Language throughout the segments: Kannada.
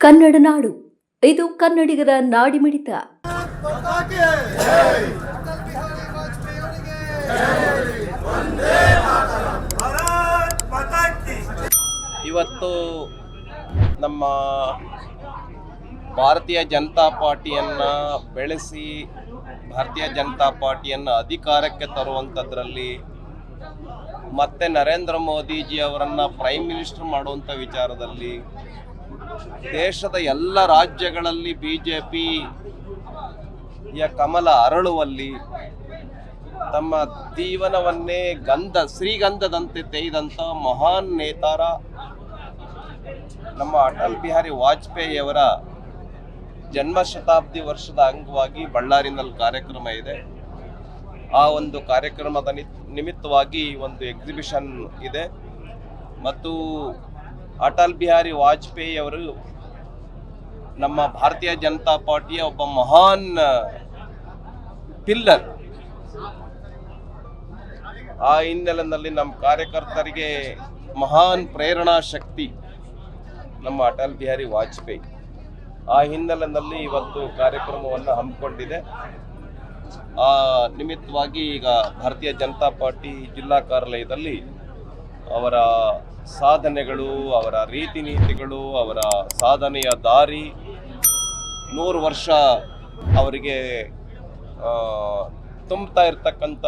ಕನ್ನಡ ನಾಡು, ಇದು ಕನ್ನಡಿಗರ ನಾಡಿಮಿಡಿತ. ಇವತ್ತು ನಮ್ಮ ಭಾರತೀಯ ಜನತಾ ಪಾರ್ಟಿಯನ್ನು ಬೆಳೆಸಿ ಭಾರತೀಯ ಜನತಾ ಪಾರ್ಟಿಯನ್ನು ಅಧಿಕಾರಕ್ಕೆ ತರುವಂಥದ್ರಲ್ಲಿ ಮತ್ತೆ ನರೇಂದ್ರ ಮೋದಿಜಿ ಅವರನ್ನು ಪ್ರೈಮ್ ಮಿನಿಸ್ಟರ್ ಮಾಡುವಂಥ ವಿಚಾರದಲ್ಲಿ ದೇಶದ ಎಲ್ಲ ರಾಜ್ಯಗಳಲ್ಲಿ ಬಿಜೆಪಿಯ ಕಮಲ ಅರಳುವಲ್ಲಿ ತಮ್ಮ ಜೀವನವನ್ನೇ ಶ್ರೀಗಂಧದಂತೆ ತೆಗೆದಂಥ ಮಹಾನ್ ನೇತಾರ ನಮ್ಮ ಅಟಲ್ ಬಿಹಾರಿ ವಾಜಪೇಯಿಯವರ ಜನ್ಮ ಶತಾಬ್ದಿ ವರ್ಷದ ಅಂಗವಾಗಿ ಬಳ್ಳಾರಿನಲ್ಲಿ ಕಾರ್ಯಕ್ರಮ ಇದೆ. ಆ ಒಂದು ಕಾರ್ಯಕ್ರಮದ ನಿಮಿತ್ತವಾಗಿ ಒಂದು ಎಕ್ಸಿಬಿಷನ್ ಇದೆ ಮತ್ತು ಅಟಲ್ ಬಿಹಾರಿ ವಾಜಪೇಯಿ ಅವರು ನಮ್ಮ ಭಾರತೀಯ ಜನತಾ ಪಾರ್ಟಿಯ ಒಬ್ಬ ಮಹಾನ್ ಪಿಲ್ಲರ್. ಆ ಹಿನ್ನೆಲೆಯಲ್ಲಿ ನಮ್ಮ ಕಾರ್ಯಕರ್ತರಿಗೆ ಮಹಾನ್ ಪ್ರೇರಣಾ ಶಕ್ತಿ ನಮ್ಮ ಅಟಲ್ ಬಿಹಾರಿ ವಾಜಪೇಯಿ. ಆ ಹಿನ್ನೆಲೆಯಲ್ಲಿ ಇವತ್ತು ಕಾರ್ಯಕ್ರಮವನ್ನು ಹಮ್ಮಿಕೊಂಡಿದೆ. ಆ ನಿಮಿತ್ತವಾಗಿ ಈಗ ಭಾರತೀಯ ಜನತಾ ಪಾರ್ಟಿ ಜಿಲ್ಲಾ ಕಾರ್ಯಾಲಯದಲ್ಲಿ ಅವರ ಸಾಧನೆಗಳು, ಅವರ ರೀತಿ ನೀತಿಗಳು, ಅವರ ಸಾಧನೆಯ ದಾರಿ, 100 ವರ್ಷ ಅವರಿಗೆ ತುಂಬುತ್ತಾ ಇರತಕ್ಕಂಥ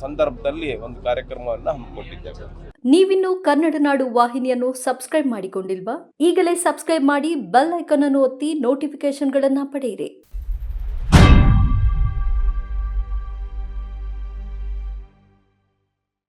ಸಂದರ್ಭದಲ್ಲಿ ಒಂದು ಕಾರ್ಯಕ್ರಮವನ್ನು ಹಮ್ಮಿಕೊಂಡಿದ್ದೇವೆ. ನೀವಿನ್ನು ಕನ್ನಡ ನಾಡು ವಾಹಿನಿಯನ್ನು ಸಬ್ಸ್ಕ್ರೈಬ್ ಮಾಡಿಕೊಂಡಿಲ್ವಾ? ಈಗಲೇ ಸಬ್ಸ್ಕ್ರೈಬ್ ಮಾಡಿ, ಬೆಲ್ ಐಕಾನ್ ಅನ್ನು ಒತ್ತಿ ನೋಟಿಫಿಕೇಶನ್ಗಳನ್ನು ಪಡೆಯಿರಿ.